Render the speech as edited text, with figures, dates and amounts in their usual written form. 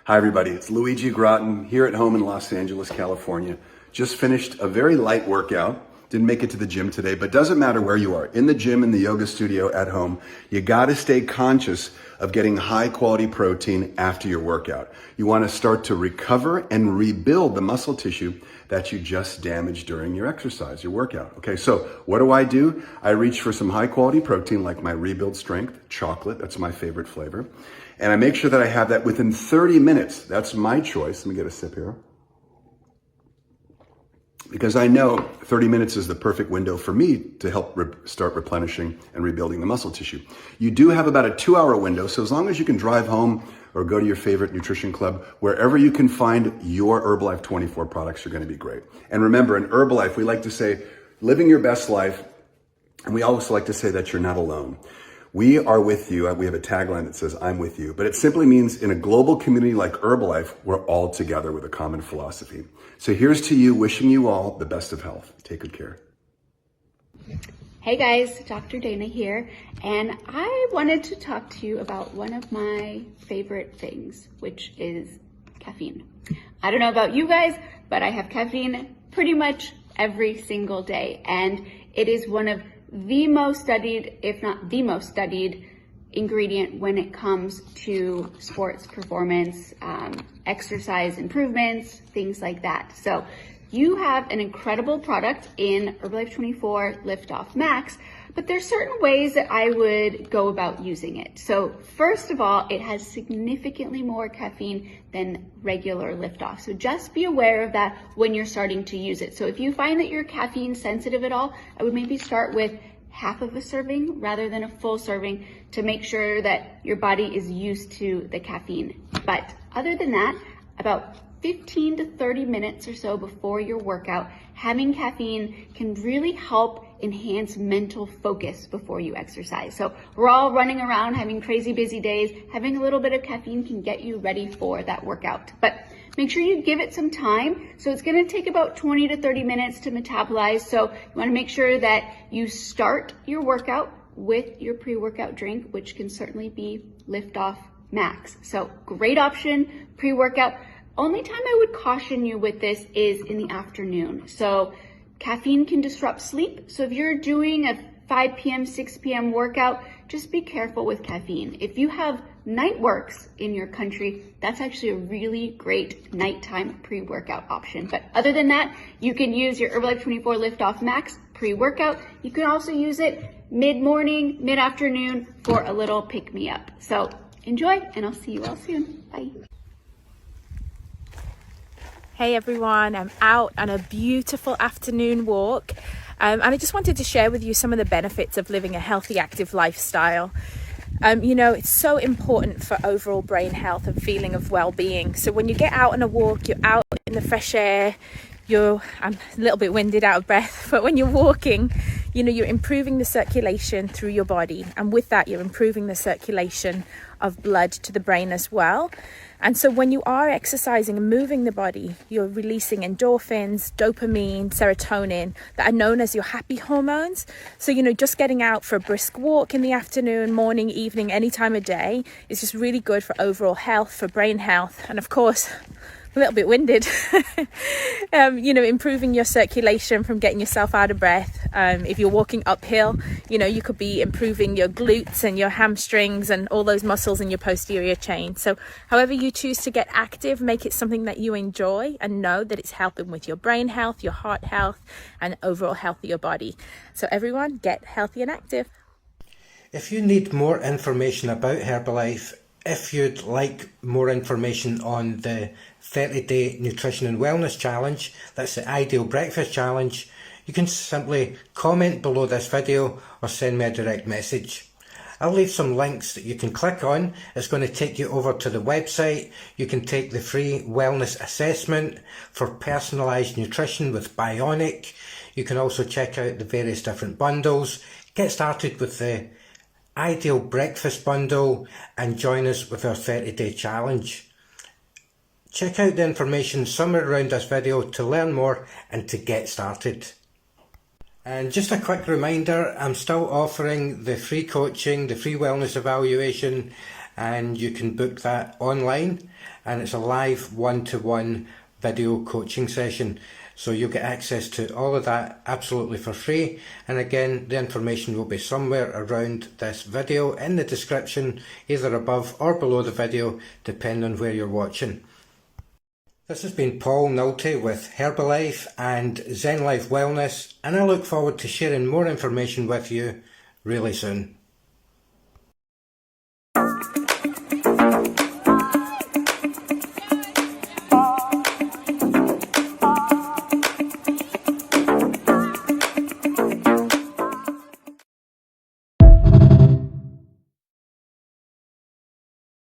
Hi everybody, it's Luigi Groton here at home in Los Angeles, California. Just finished a very light workout. Didn't make it to the gym today, but doesn't matter where you are. In the gym, in the yoga studio, at home, you gotta stay conscious of getting high quality protein after your workout. You wanna start to recover and rebuild the muscle tissue that you just damaged during your exercise, your workout. Okay, so what do? I reach for some high quality protein like my Rebuild Strength chocolate, that's my favorite flavor. And I make sure that I have that within 30 minutes. That's my choice. Let me get a sip here. Because I know 30 minutes is the perfect window for me to help start replenishing and rebuilding the muscle tissue. You do have about a 2-hour window, so as long as you can drive home or go to your favorite nutrition club, wherever you can find your Herbalife24 products are gonna be great. And remember, in Herbalife, we like to say, living your best life, and we also like to say that you're not alone. We are with you. We have a tagline that says, I'm with you. But it simply means in a global community like Herbalife, we're all together with a common philosophy. So here's to you, wishing you all the best of health. Take good care. Hey guys, Dr. Dana here, and I wanted to talk to you about one of my favorite things, which is caffeine. I don't know about you guys, but I have caffeine pretty much every single day, and it is one of the most studied, if not the most studied ingredient when it comes to sports performance, exercise improvements, things like that. So you have an incredible product in Herbalife24 LiftOff Max, but there's certain ways that I would go about using it. So first of all, it has significantly more caffeine than regular LiftOff. So just be aware of that when you're starting to use it. So if you find that you're caffeine sensitive at all, I would maybe start with half of a serving rather than a full serving to make sure that your body is used to the caffeine. But other than that, about 15 to 30 minutes or so before your workout, having caffeine can really help enhance mental focus before you exercise. So we're all running around having crazy busy days. Having a little bit of caffeine can get you ready for that workout. But make sure you give it some time. So it's gonna take about 20 to 30 minutes to metabolize. So you wanna make sure that you start your workout with your pre-workout drink, which can certainly be LiftOff Max. So great option, pre-workout. Only time I would caution you with this is in the afternoon. So caffeine can disrupt sleep. So if you're doing a 5 p.m., 6 p.m. workout, just be careful with caffeine. If you have night works in your country, that's actually a really great nighttime pre-workout option. But other than that, you can use your Herbalife24 LiftOff Max pre-workout. You can also use it mid-morning, mid-afternoon for a little pick-me-up. So enjoy, and I'll see you all soon. Bye. Hey everyone, I'm out on a beautiful afternoon walk and I just wanted to share with you some of the benefits of living a healthy, active lifestyle. You know, it's so important for overall brain health and feeling of well-being. So when you get out on a walk, you're out in the fresh air, I'm a little bit winded, out of breath, but when you're walking, you know, you're improving the circulation through your body, and with that you're improving the circulation of blood to the brain as well. And so when you are exercising and moving the body, you're releasing endorphins, dopamine, serotonin that are known as your happy hormones. So, you know, just getting out for a brisk walk in the afternoon, morning, evening, any time of day is just really good for overall health, for brain health, and of course, a little bit winded, you know, improving your circulation from getting yourself out of breath. If you're walking uphill, you know, you could be improving your glutes and your hamstrings and all those muscles in your posterior chain. So however you choose to get active, make it something that you enjoy and know that it's helping with your brain health, your heart health, and overall health of your body. So everyone, get healthy and active. If you need more information about Herbalife, if you'd like more information on the 30-day Nutrition and Wellness Challenge, that's the Ideal Breakfast Challenge, you can simply comment below this video or send me a direct message. I'll leave some links that you can click on. It's going to take you over to the website. You can take the free wellness assessment for personalised nutrition with Bionic. You can also check out the various different bundles. Get started with the Ideal Breakfast Bundle and join us with our 30-day challenge. Check out the information somewhere around this video to learn more and to get started. And just a quick reminder, I'm still offering the free coaching, the free wellness evaluation and you can book that online, and it's a live one-to-one video coaching session. So you'll get access to all of that absolutely for free. And again, the information will be somewhere around this video in the description, either above or below the video, depending on where you're watching. This has been Paul Nolte with Herbalife and Zen Life Wellness, and I look forward to sharing more information with you really soon.